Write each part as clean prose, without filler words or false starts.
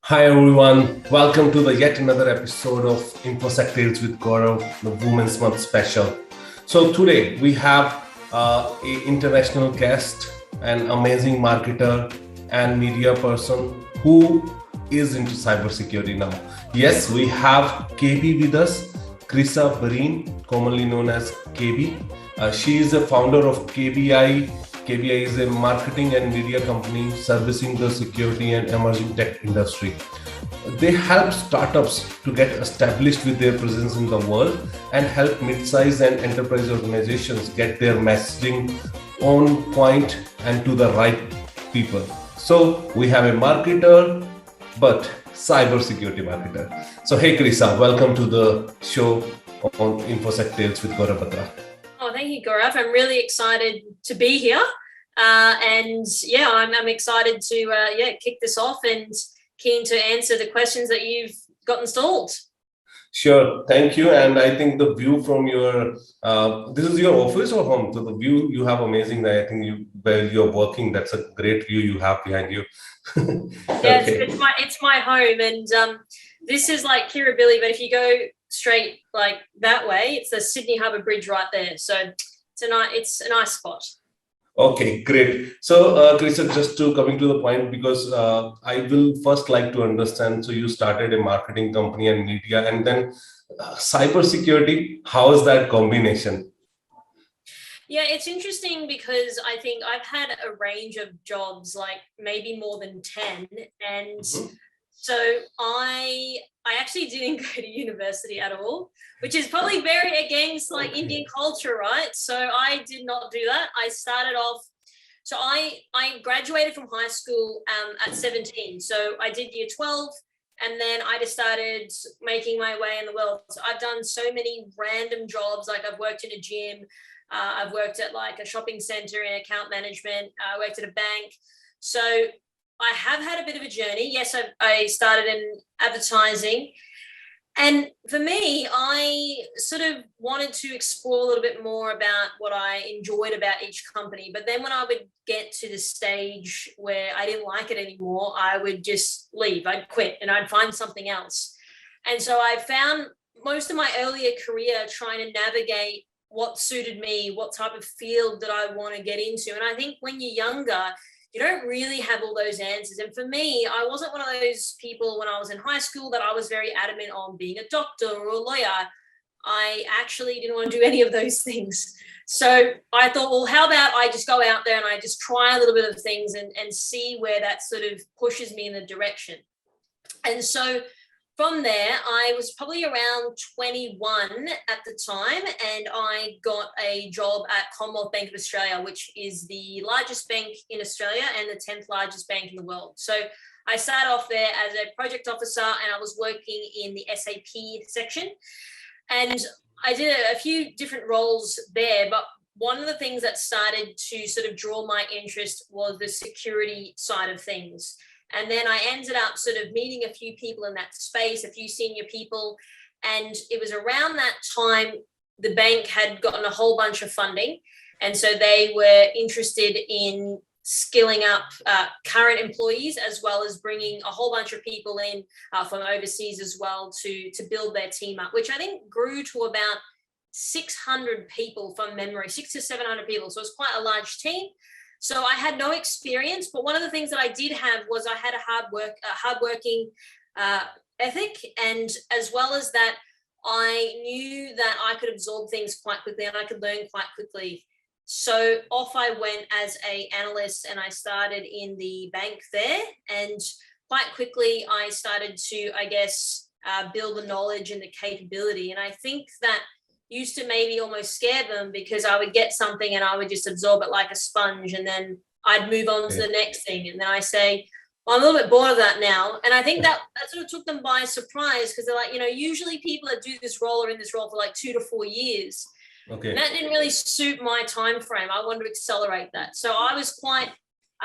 Hi everyone, welcome to the yet another episode of Infosec Tales with Gaurav, the Women's Month special. So today we have a international guest, an amazing marketer and media person who is into cybersecurity now. Yes, we have KB with us, Karissa Breen, commonly known as KB. She is the founder of KBI. KBI is a marketing and media company servicing the security and emerging tech industry. They help startups to get established with their presence in the world and help mid-sized and enterprise organizations get their messaging on point and to the right people. So we have a marketer, but cybersecurity marketer. So hey Karissa, welcome to the show on Infosec Tales with Gaurav Batra. Oh, thank you, Gaurav. I'm really excited to be here. I'm excited to kick this off and keen to answer the questions that you've got installed. Sure, thank you. And I think the view from your this is your office or home? So the view you have amazing. I think where you're working, that's a great view you have behind you. Yes, okay. It's my home, and this is like Kirribilli, but if you go straight like that way, it's the Sydney Harbour Bridge right there. So it's a nice spot. Okay, great. So, Karissa, just to coming to the point, because I will first like to understand. So, you started a marketing company and media, and then cybersecurity. How is that combination? Yeah, it's interesting because I think I've had a range of jobs, like maybe more than 10, and so I actually didn't go to university at all, which is probably very against like Indian culture, right? So I did not do that. I started off, so I graduated from high school at 17. So I did year 12, and then I just started making my way in the world. So I've done so many random jobs. Like I've worked in a gym, I've worked at like a shopping center in account management, I worked at a bank. So I have had a bit of a journey. Yes, I started in advertising. And for me, I sort of wanted to explore a little bit more about what I enjoyed about each company. But then when I would get to the stage where I didn't like it anymore, I would just leave. I'd quit and I'd find something else. And so I found most of my earlier career trying to navigate what suited me, what type of field that I want to get into. And I think when you're younger, you don't really have all those answers. And for me, I wasn't one of those people when I was in high school that I was very adamant on being a doctor or a lawyer. I actually didn't want to do any of those things. So I thought, well, how about I just go out there and I just try a little bit of things and see where that sort of pushes me in the direction. And so from there, I was probably around 21 at the time, and I got a job at Commonwealth Bank of Australia, which is the largest bank in Australia and the 10th largest bank in the world. So I started off there as a project officer, and I was working in the SAP section. And I did a few different roles there, but one of the things that started to sort of draw my interest was the security side of things. And then I ended up sort of meeting a few people in that space, a few senior people. And it was around that time the bank had gotten a whole bunch of funding. And so they were interested in skilling up current employees, as well as bringing a whole bunch of people in from overseas as well to build their team up, which I think grew to about 600 people from memory, 600 to 700 people. So it was quite a large team. So I had no experience, but one of the things that I did have was I had a hardworking ethic, and as well as that, I knew that I could absorb things quite quickly and I could learn quite quickly. So off I went as an analyst, and I started in the bank there, and quite quickly I started to, I guess, build the knowledge and the capability. And I think that used to maybe almost scare them, because I would get something and I would just absorb it like a sponge, and then I'd move on to the next thing. And then I say, well, I'm a little bit bored of that now. And I think that sort of took them by surprise, because they're like, usually people that do this role are in this role for like 2 to 4 years. Okay. And that didn't really suit my time frame. I wanted to accelerate that. So I was quite,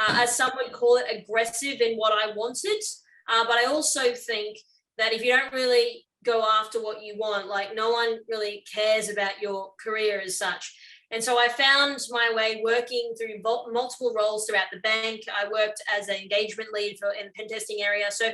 as some would call it, aggressive in what I wanted. But I also think that if you don't really go after what you want, like no one really cares about your career as such. And so I found my way working through multiple roles throughout the bank. I worked as an engagement lead in the pen testing area. So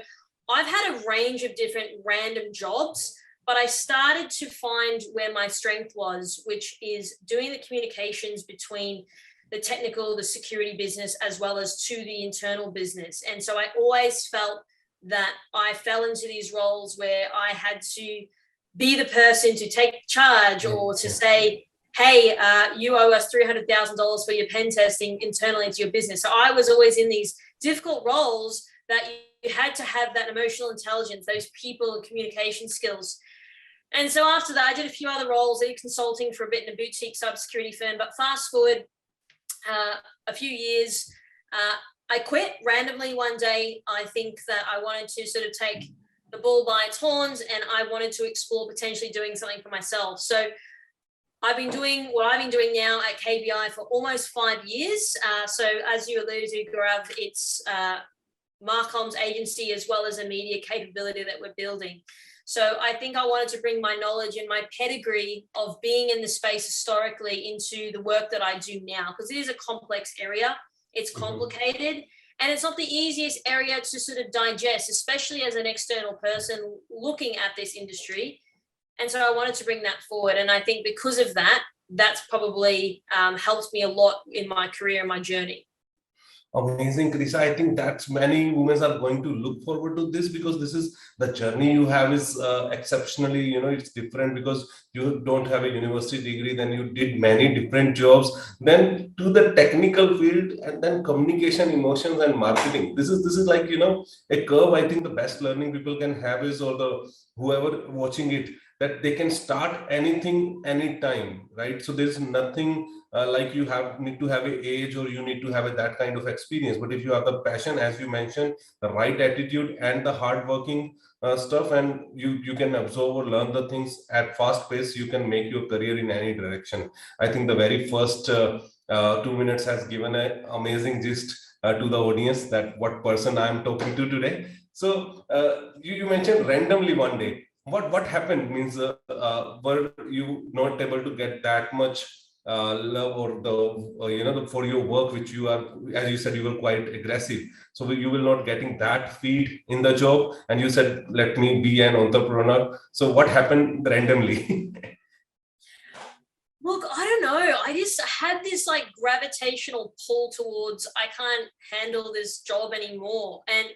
I've had a range of different random jobs, but I started to find where my strength was, which is doing the communications between the technical, the security business, as well as to the internal business. And so I always felt that I fell into these roles where I had to be the person to take charge or to say, hey, you owe us $300,000 for your pen testing internally into your business. So I was always in these difficult roles that you had to have that emotional intelligence, those people and communication skills. And so after that, I did a few other roles, I did consulting for a bit in a boutique cybersecurity firm. But fast forward a few years, I quit randomly one day. I think that I wanted to sort of take the bull by its horns, and I wanted to explore potentially doing something for myself. So I've been doing what I've been doing now at KBI for almost 5 years. So as you alluded to, Gaurav, it's MarComms agency as well as a media capability that we're building. So I think I wanted to bring my knowledge and my pedigree of being in the space historically into the work that I do now, because it is a complex area. It's complicated, and it's not the easiest area to sort of digest, especially as an external person looking at this industry. And so I wanted to bring that forward. And I think because of that, that's probably helped me a lot in my career and my journey. Amazing, Karissa. I think that many women are going to look forward to this, because this is the journey you have is exceptionally, it's different, because you don't have a university degree, then you did many different jobs, then to the technical field, and then communication, emotions, and marketing. This is like, a curve. I think the best learning people can have is, or the whoever watching it, that they can start anything anytime, right? So there's nothing like you need to have an age, or you need to have that kind of experience. But if you have the passion, as you mentioned, the right attitude and the hardworking stuff, and you can absorb or learn the things at fast pace, you can make your career in any direction. I think the very first 2 minutes has given an amazing gist to the audience that what person I am talking to today. So you mentioned randomly one day. What happened? Means were you not able to get that much love, or for your work, which you are, as you said, you were quite aggressive, so you will not getting that feed in the job, and you said, let me be an entrepreneur. So what happened randomly? Look, I don't know. I just had this like gravitational pull towards, I can't handle this job anymore. And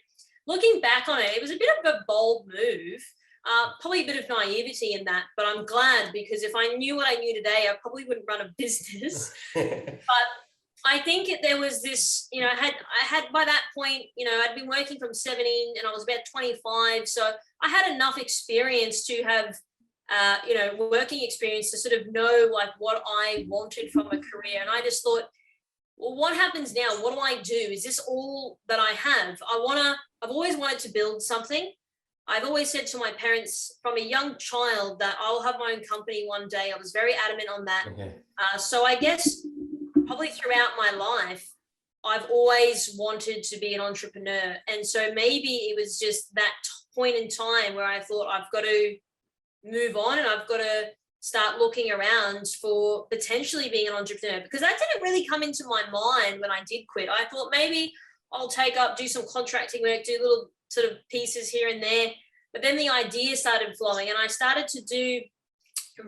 looking back on it, it was a bit of a bold move. Probably a bit of naivety in that, but I'm glad, because if I knew what I knew today, I probably wouldn't run a business. But I think there was this, I had by that point, I'd been working from 17 and I was about 25. So I had enough experience to have, working experience to sort of know like what I wanted from a career. And I just thought, well, what happens now? What do I do? Is this all that I have? I've always wanted to build something. I've always said to my parents from a young child that I'll have my own company one day. I was very adamant on that. Okay. So I guess probably throughout my life, I've always wanted to be an entrepreneur. And so maybe it was just that point in time where I thought I've got to move on, and I've got to start looking around for potentially being an entrepreneur, because that didn't really come into my mind when I did quit. I thought maybe I'll do some contracting work, do little sort of pieces here and there. But then the idea started flowing, and I started to do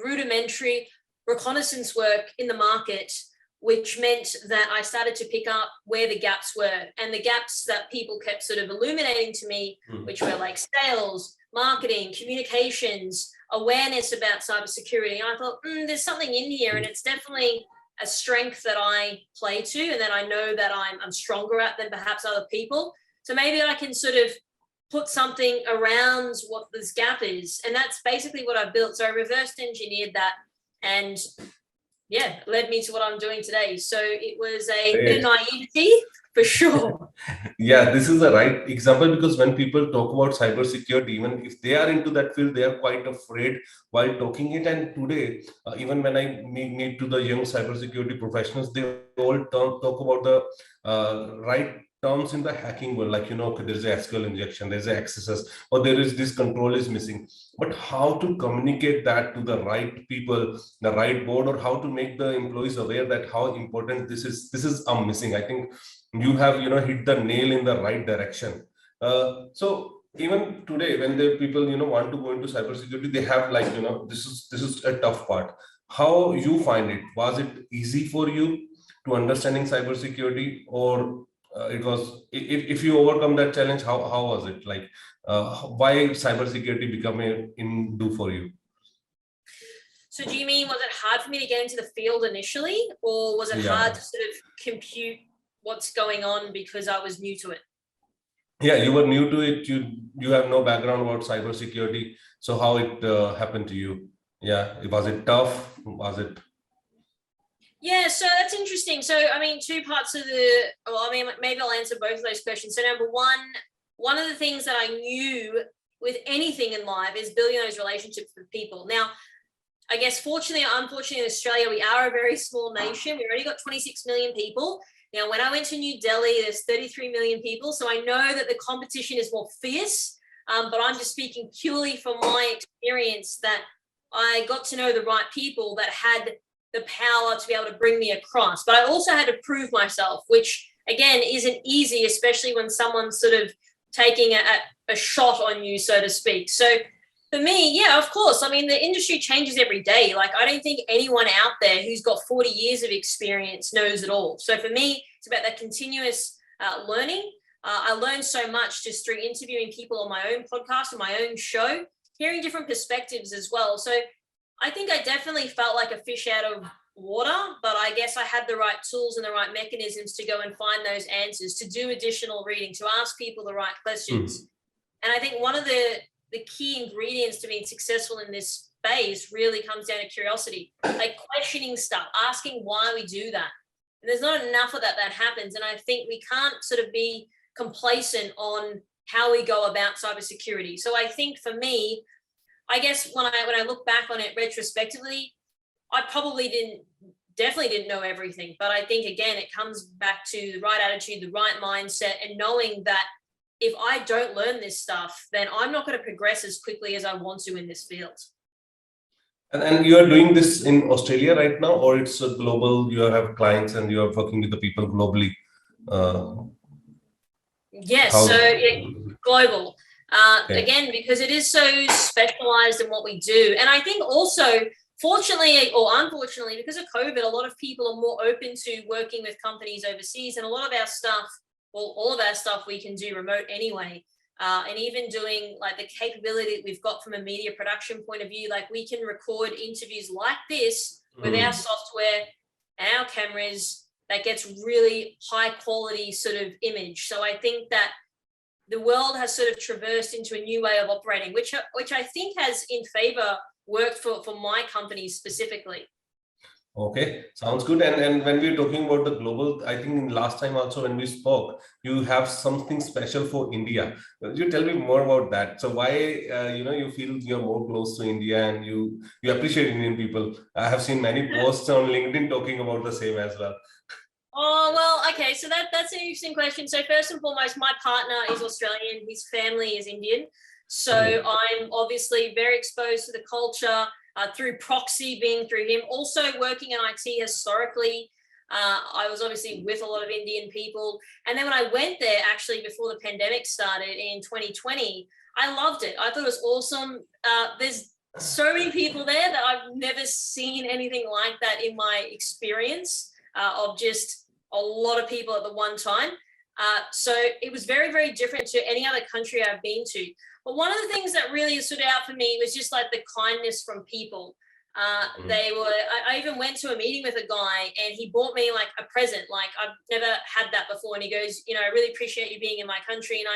rudimentary reconnaissance work in the market, which meant that I started to pick up where the gaps were, and the gaps that people kept sort of illuminating to me, which were like sales, marketing, communications, awareness about cybersecurity. And I thought, there's something in here, and it's definitely a strength that I play to, and that I know that I'm stronger at than perhaps other people. So maybe I can sort of put something around what this gap is. And that's basically what I built. So I reverse engineered that, and led me to what I'm doing today. So it was a bit of naivety for sure. Yeah, this is the right example, because when people talk about cybersecurity, even if they are into that field, they are quite afraid while talking it. And today, even when I meet to the young cybersecurity professionals, they all talk about the right terms in the hacking world, like, okay, there's a SQL injection, there's a accesses, or there is this control is missing. But how to communicate that to the right people, the right board, or how to make the employees aware that how important this is missing. I think you have hit the nail in the right direction. So even today, when the people want to go into cybersecurity, they have like this is a tough part. How you find it? Was it easy for you to understanding cybersecurity, or it was if you overcome that challenge, how was it like? Why cybersecurity become a in do for you? So do you mean, was it hard for me to get into the field initially, or was it hard Yeah. to sort of compute what's going on because I was new to it? Yeah, you were new to it. You have no background about cybersecurity. So how it happened to you? Yeah, was it tough? Was it? Yeah, so that's interesting. So, I mean, two parts of the, well, I mean, maybe I'll answer both of those questions. So, number one of the things that I knew with anything in life is building those relationships with people. Now, I guess fortunately or unfortunately in Australia, we are a very small nation. We've already got 26 million people. Now, when I went to New Delhi, there's 33 million people. So I know that the competition is more fierce, but I'm just speaking purely from my experience that I got to know the right people that had the power to be able to bring me across. But I also had to prove myself, which again isn't easy, especially when someone's sort of taking a shot on you, so to speak. So for me, yeah, of course. I mean, the industry changes every day. Like, I don't think anyone out there who's got 40 years of experience knows it all. So for me, it's about that continuous learning. I learned so much just through interviewing people on my own podcast, on my own show, hearing different perspectives as well. So I think I definitely felt like a fish out of water, but I guess I had the right tools and the right mechanisms to go and find those answers, to do additional reading, to ask people the right questions. And I think one of the key ingredients to being successful in this space really comes down to curiosity, like questioning stuff, asking why we do that. And there's not enough of that happens. And I think we can't sort of be complacent on how we go about cybersecurity. So I think for me, I guess when I look back on it retrospectively, I definitely didn't know everything. But I think, again, it comes back to the right attitude, the right mindset, and knowing that if I don't learn this stuff, then I'm not going to progress as quickly as I want to in this field. And you are doing this in Australia right now, or it's a global? You have clients and you are working with the people globally. Uh, Yes, how? so global. Okay. Again, because it is so specialized in what we do. And I think also, fortunately or unfortunately, because of COVID, a lot of people are more open to working with companies overseas. And a lot of our stuff, well, all of our stuff we can do remote anyway. And even doing like the capability that we've got from a media production point of view, like we can record interviews like this with our software and our cameras that gets really high quality sort of image. So I think that the world has sort of traversed into a new way of operating, which I think has in favor worked for my company specifically. Okay, sounds good. And when we're talking about the global, I think last time also when we spoke, you have something special for India. You tell me more about that. So why you feel you're more close to India and you appreciate Indian people. I have seen many posts on LinkedIn talking about the same as well. Oh, well, okay. So that's an interesting question. So first and foremost, my partner is Australian. His family is Indian. So I'm obviously very exposed to the culture through proxy, being through him. Also working in IT historically, I was obviously with a lot of Indian people. And then when I went there, actually before the pandemic started in 2020, I loved it. I thought it was awesome. There's so many people there that I've never seen anything like that in my experience of just a lot of people at the one time. So it was very, very different to any other country I've been to. But one of the things that really stood out for me was just like the kindness from people. I even went to a meeting with a guy and he bought me like a present. Like I've never had that before. And he goes, I really appreciate you being in my country. And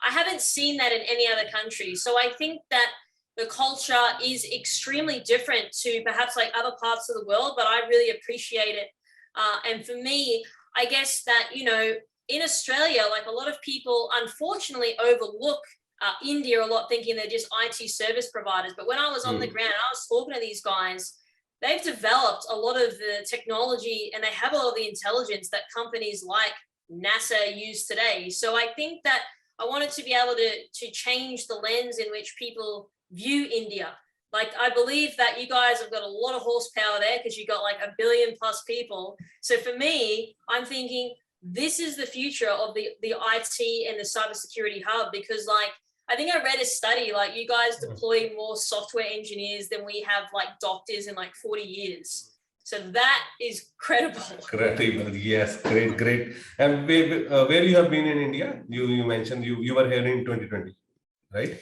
I haven't seen that in any other country. So I think that the culture is extremely different to perhaps like other parts of the world, but I really appreciate it. And for me, I guess that, in Australia, like a lot of people unfortunately overlook India a lot, thinking they're just IT service providers. But when I was on the ground, I was talking to these guys, they've developed a lot of the technology and they have a lot of the intelligence that companies like NASA use today. So I think that I wanted to be able to change the lens in which people view India. Like, I believe that you guys have got a lot of horsepower there because you've got like 1 billion plus people. So for me, I'm thinking this is the future of the IT and the cybersecurity hub, because like I think I read a study, like you guys deploy more software engineers than we have like doctors in like 40 years. So that is credible. Credible, yes, great. And where you have been in India? You mentioned you were here in 2020, right?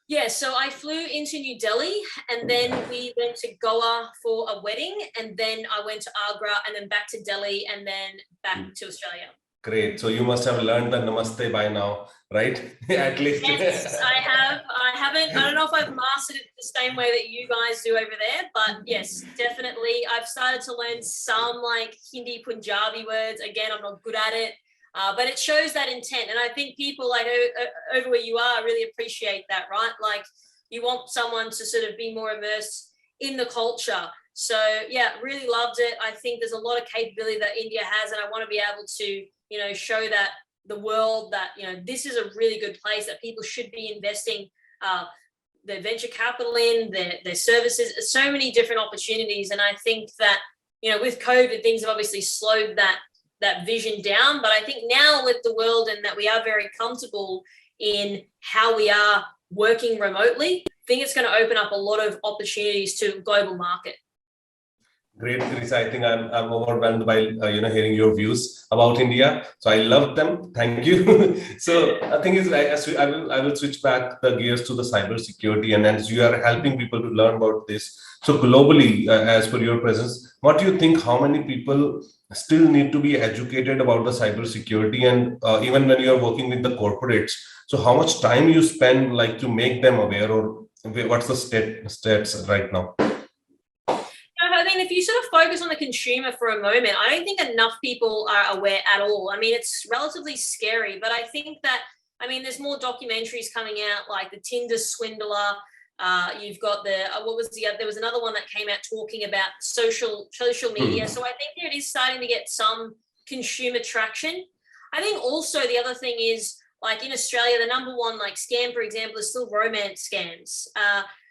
Yeah, so I flew into New Delhi and then we went to Goa for a wedding and then I went to Agra and then back to Delhi and then back to Australia. Great. So you must have learned the namaste by now, right? At least. Yes, I have. I don't know if I've mastered it the same way that you guys do over there, but yes, definitely. I've started to learn some like Hindi Punjabi words. Again, I'm not good at it, but it shows that intent. And I think people like over where you are really appreciate that, right? Like you want someone to sort of be more immersed in the culture. So yeah, really loved it. I think there's a lot of capability that India has, and I want to be able to, show that the world that, this is a really good place that people should be investing their venture capital in, their services, so many different opportunities. And I think that, with COVID, things have obviously slowed that vision down. But I think now with the world and that we are very comfortable in how we are working remotely, I think it's going to open up a lot of opportunities to global market. Great, Karissa. I think I'm overwhelmed by hearing your views about India. So I love them. Thank you. So I think I will switch back the gears to the cybersecurity, and as you are helping people to learn about this. So globally, as per your presence, what do you think? How many people still need to be educated about the cybersecurity, and even when you are working with the corporates? So how much time you spend like to make them aware, or what's the stats right now? I mean, if you sort of focus on the consumer for a moment, I don't think enough people are aware at all. I mean, it's relatively scary, but I think that, there's more documentaries coming out like the Tinder swindler. You've got there was another one that came out talking about social media. So I think it is starting to get some consumer traction. I think also the other thing is like in Australia, the number one like scam, for example, is still romance scams.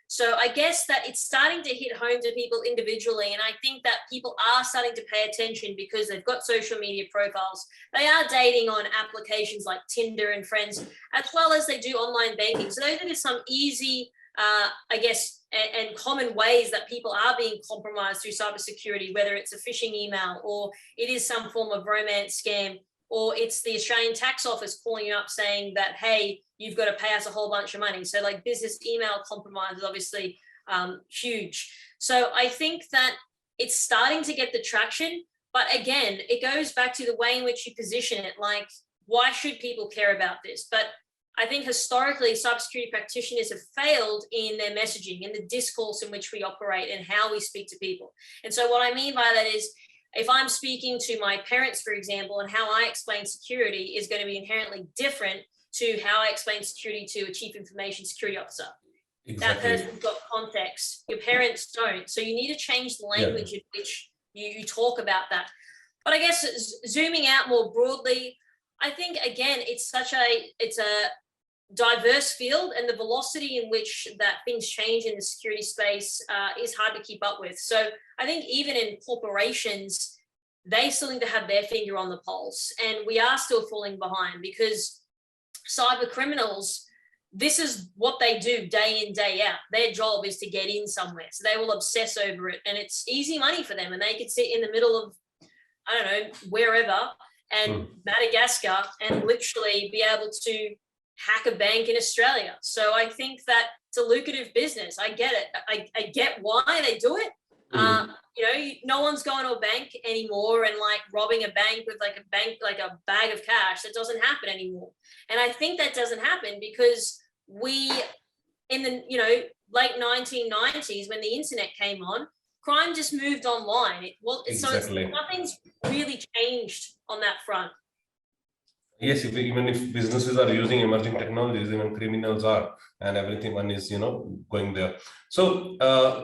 So I guess that it's starting to hit home to people individually. And I think that people are starting to pay attention because they've got social media profiles. They are dating on applications like Tinder and Friends, as well as they do online banking. So those are just some easy, and common ways that people are being compromised through cybersecurity, whether it's a phishing email or it is some form of romance scam, or it's the Australian tax office calling you up saying that, hey, you've got to pay us a whole bunch of money. So like business email compromise is obviously huge. So I think that it's starting to get the traction. But again, it goes back to the way in which you position it. Like, why should people care about this? But I think historically, cybersecurity practitioners have failed in their messaging, in the discourse in which we operate and how we speak to people. And so what I mean by that is, if I'm speaking to my parents, for example, and how I explain security is going to be inherently different to how I explain security to a chief information security officer. Exactly. That person's got context. Your parents don't. So you need to change the language in which you talk about that. But I guess zooming out more broadly, I think, again, it's a diverse field, and the velocity in which that things change in the security space is hard to keep up with. So I think even in corporations, they still need to have their finger on the pulse, and we are still falling behind because cyber criminals, this is what they do day in, day out. Their job is to get in somewhere. So they will obsess over it, and it's easy money for them, and they could sit in the middle of, I don't know, wherever, and Madagascar, and literally be able to hack a bank in Australia. So I think that it's a lucrative business. I get it. I get why they do it. No one's going to a bank anymore and like robbing a bank with like a bag of cash. That doesn't happen anymore. And I think that doesn't happen because we, in the late 1990s, when the internet came on, crime just moved online. Exactly. So nothing's really changed on that front. Yes, even if businesses are using emerging technologies, even criminals are, and everyone is, going there. So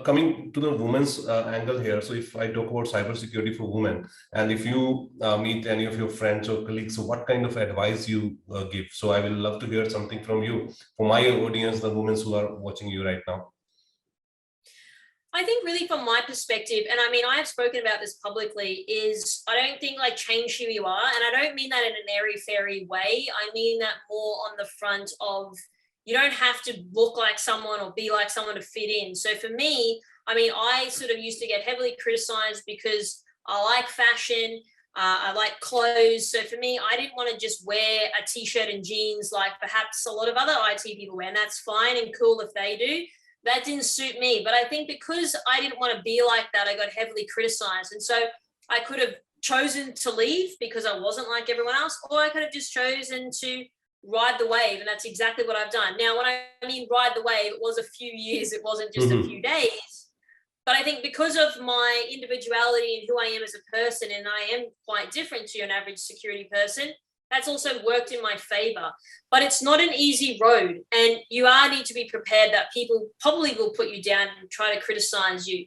coming to the women's angle here. So if I talk about cybersecurity for women, and if you meet any of your friends or colleagues, so what kind of advice you give? So I will love to hear something from you, for my audience, the women who are watching you right now. I think really from my perspective, and I have spoken about this publicly, is I don't think like change who you are. And I don't mean that in an airy-fairy way. I mean that more on the front of, you don't have to look like someone or be like someone to fit in. So for me, I mean, I sort of used to get heavily criticized because I like fashion, I like clothes. So for me, I didn't want to just wear a t-shirt and jeans like perhaps a lot of other IT people wear, and that's fine and cool if they do. That didn't suit me. But I think because I didn't want to be like that, I got heavily criticized. And so I could have chosen to leave because I wasn't like everyone else, or I could have just chosen to ride the wave. And that's exactly what I've done. Now, when I mean ride the wave, it was a few years, it wasn't just a few days. But I think because of my individuality and who I am as a person, and I am quite different to an average security person, that's also worked in my favor. But it's not an easy road. And you need to be prepared that people probably will put you down and try to criticize you.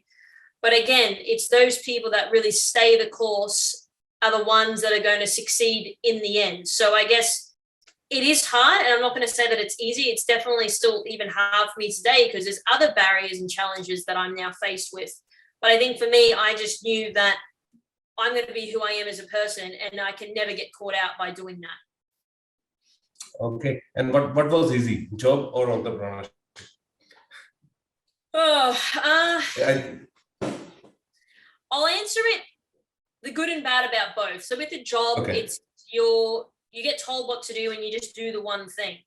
But again, it's those people that really stay the course are the ones that are going to succeed in the end. So I guess it is hard, and I'm not going to say that it's easy. It's definitely still even hard for me today because there's other barriers and challenges that I'm now faced with. But I think for me, I just knew that I'm going to be who I am as a person, and I can never get caught out by doing that. Okay. And what was easy, job or entrepreneurship? I'll answer it the good and bad about both. So with the job, okay. It's you get told what to do and you just do the one thing.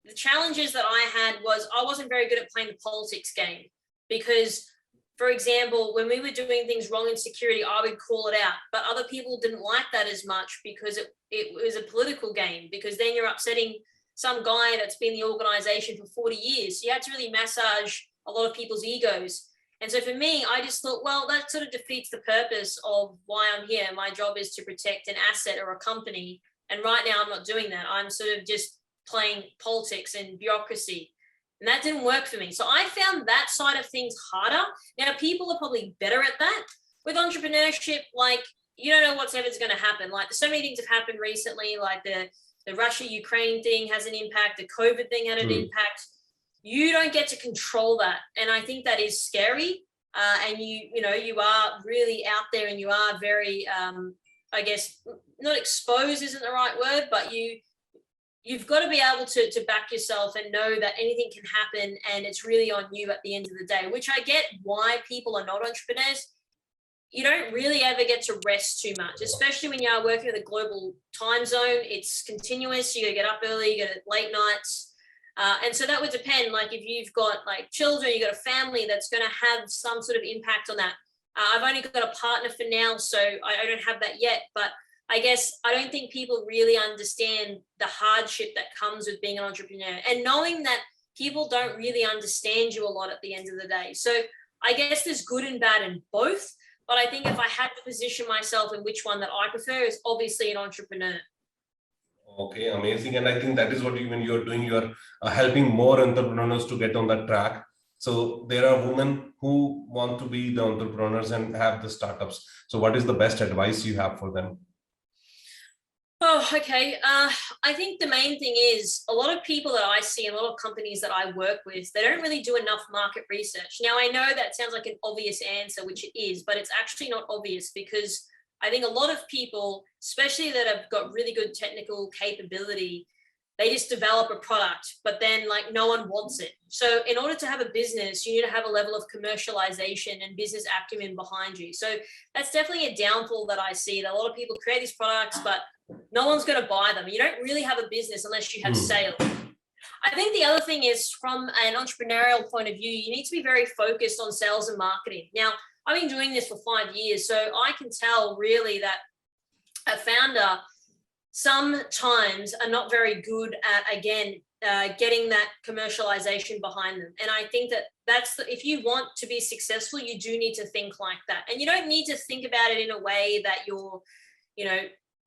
The challenges that I had was I wasn't very good at playing the politics game because, for example, when we were doing things wrong in security, I would call it out, but other people didn't like that as much because it was a political game, because then you're upsetting some guy that's been in the organization for 40 years. So you had to really massage a lot of people's egos. And so for me, I just thought, well, that sort of defeats the purpose of why I'm here. My job is to protect an asset or a company. And right now I'm not doing that. I'm sort of just playing politics and bureaucracy. And that didn't work for me. So I found that side of things harder. Now, people are probably better at that. With entrepreneurship, like, you don't know what's ever going to happen. Like, so many things have happened recently, like the Russia-Ukraine thing has an impact. The COVID thing had an impact. You don't get to control that. And I think that is scary. And you are really out there, and you are very, I guess, not exposed isn't the right word, but you've got to be able to back yourself and know that anything can happen, and it's really on you at the end of the day, which I get why people are not entrepreneurs. You don't really ever get to rest too much, especially when you are working with a global time zone. It's continuous. You got to get up early, you got late nights. And so that would depend. Like if you've got like children, you've got a family that's going to have some sort of impact on that. I've only got a partner for now, so I don't have that yet. But I guess I don't think people really understand the hardship that comes with being an entrepreneur, and knowing that people don't really understand you a lot at the end of the day. So I guess there's good and bad in both. But I think if I had to position myself in which one that I prefer, is obviously an entrepreneur. Okay, amazing. And I think that is what when you're doing, you're helping more entrepreneurs to get on that track. So there are women who want to be the entrepreneurs and have the startups. So what is the best advice you have for them? Oh, okay. I think the main thing is a lot of people that I see, a lot of companies that I work with, they don't really do enough market research. Now, I know that sounds like an obvious answer, which it is, but it's actually not obvious, because I think a lot of people, especially that have got really good technical capability, they just develop a product, but then like no one wants it. So in order to have a business, you need to have a level of commercialization and business acumen behind you. So that's definitely a downfall that I see, that a lot of people create these products, but no one's going to buy them. You don't really have a business unless you have sales. I think the other thing is, from an entrepreneurial point of view, you need to be very focused on sales and marketing. Now, I've been doing this for 5 years, so I can tell really that a founder sometimes are not very good at, again, getting that commercialization behind them. And I think that if you want to be successful, you do need to think like that. And you don't need to think about it in a way that you're,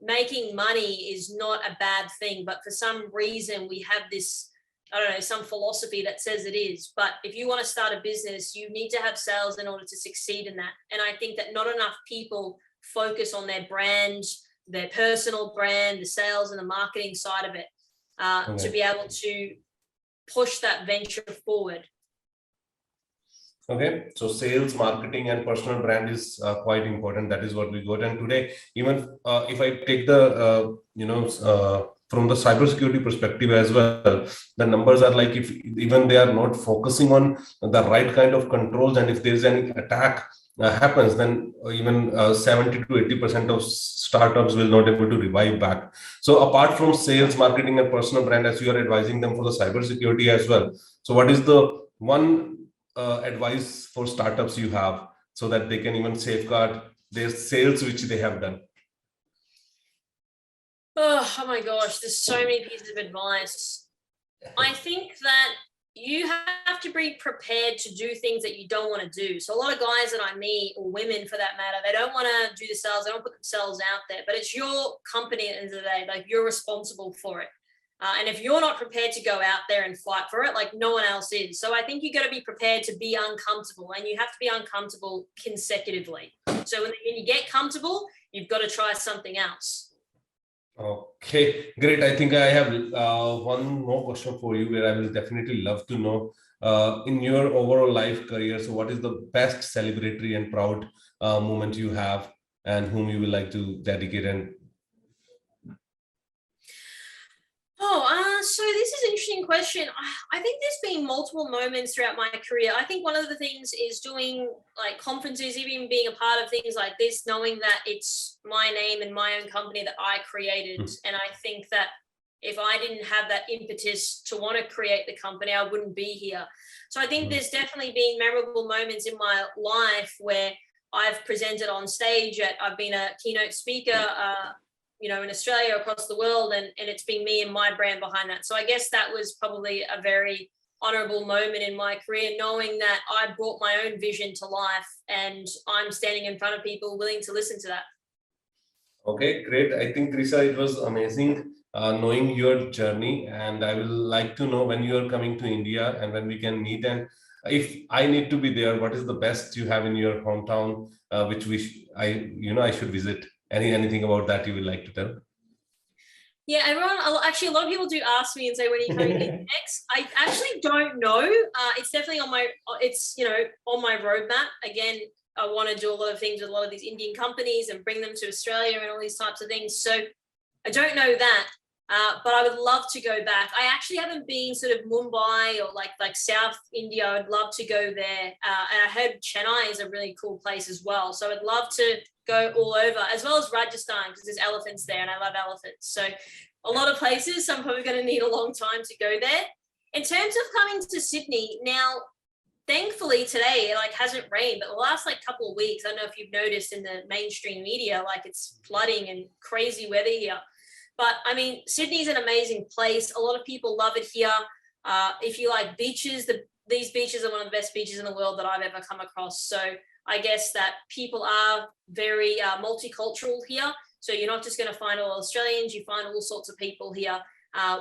making money is not a bad thing, but for some reason we have this, I don't know, some philosophy that says it is. But if you want to start a business, you need to have sales in order to succeed in that. And I think that not enough people focus on their brand, their personal brand, the sales and the marketing side of it, to be able to push that venture forward. Okay, so sales, marketing, and personal brand is quite important. That is what we got. And today, even if I take the from the cybersecurity perspective as well, the numbers are like, if even they are not focusing on the right kind of controls, and if there's any attack happens, then even 70 to 80% of startups will not able to revive back. So apart from sales, marketing, and personal brand, as you are advising them for the cybersecurity as well, so what is the one advice for startups you have, so that they can even safeguard their sales which they have done? Oh my gosh, there's so many pieces of advice. I think that you have to be prepared to do things that you don't want to do. So a lot of guys that I meet, or women for that matter, they don't want to do the sales, they don't put themselves out there, but it's your company at the end of the day, like you're responsible for it. And if you're not prepared to go out there and fight for it, like no one else is. So I think you got to be prepared to be uncomfortable, and you have to be uncomfortable consecutively. So when you get comfortable, you've got to try something else. Okay, great. I think I have one more question for you, where I will definitely love to know, in your overall life career, so what is the best celebratory and proud moment you have, and whom you would like to dedicate? And so this is an interesting question. I think there's been multiple moments throughout my career. I think one of the things is doing like conferences, even being a part of things like this, knowing that it's my name and my own company that I created. And I think that if I didn't have that impetus to want to create the company, I wouldn't be here. So I think there's definitely been memorable moments in my life where I've presented on stage I've been a keynote speaker, in Australia, across the world, and it's been me and my brand behind that. So I guess that was probably a very honorable moment in my career, knowing that I brought my own vision to life and I'm standing in front of people willing to listen to that. okay, great. I think, Karissa, it was amazing knowing your journey, and I will like to know when you are coming to India and when we can meet. And if I need to be there, what is the best you have in your hometown, which I should visit? Anything about that you would like to tell? Yeah, actually, a lot of people do ask me and say, when are you coming in next? I actually don't know. It's definitely on my roadmap. Again, I want to do a lot of things with a lot of these Indian companies and bring them to Australia and all these types of things. So I don't know that, but I would love to go back. I actually haven't been sort of Mumbai or like South India. I'd love to go there. And I heard Chennai is a really cool place as well. So I'd love to go all over, as well as Rajasthan, because there's elephants there and I love elephants. So a lot of places, so I'm probably going to need a long time to go there. In terms of coming to Sydney, now, thankfully today, hasn't rained, but the last couple of weeks, I don't know if you've noticed in the mainstream media, it's flooding and crazy weather here. But I mean, Sydney's an amazing place. A lot of people love it here. If you like beaches, these beaches are one of the best beaches in the world that I've ever come across. So I guess that people are very multicultural here. So you're not just going to find all Australians, you find all sorts of people here,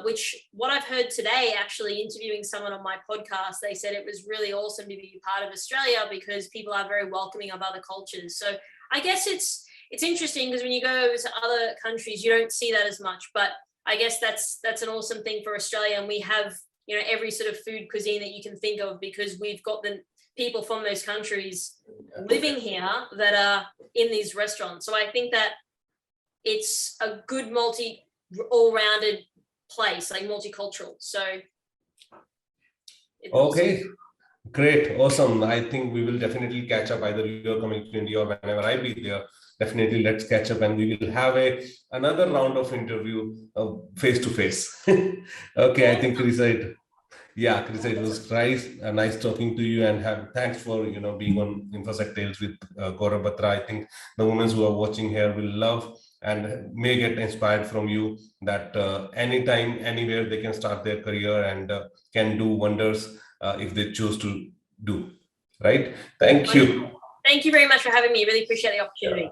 which what I've heard today, actually interviewing someone on my podcast, they said it was really awesome to be part of Australia because people are very welcoming of other cultures. So I guess it's interesting because when you go over to other countries, you don't see that as much, but I guess that's an awesome thing for Australia. And we have, every sort of food cuisine that you can think of, because we've got the people from those countries living here that are in these restaurants. So I think that it's a good all-rounded place, multicultural. So okay, awesome. Great, awesome. I think we will definitely catch up, either you're coming to India or whenever I be there. Definitely let's catch up, and we will have another round of interview face to face. Okay, I think Karissa, it was nice talking to you, and thanks for being on Infosec Tales with Gaurav, Batra. I think the women who are watching here will love and may get inspired from you, that anytime, anywhere they can start their career and can do wonders if they choose to do. Right? Thank you. Thank you very much for having me. Really appreciate the opportunity. Yeah.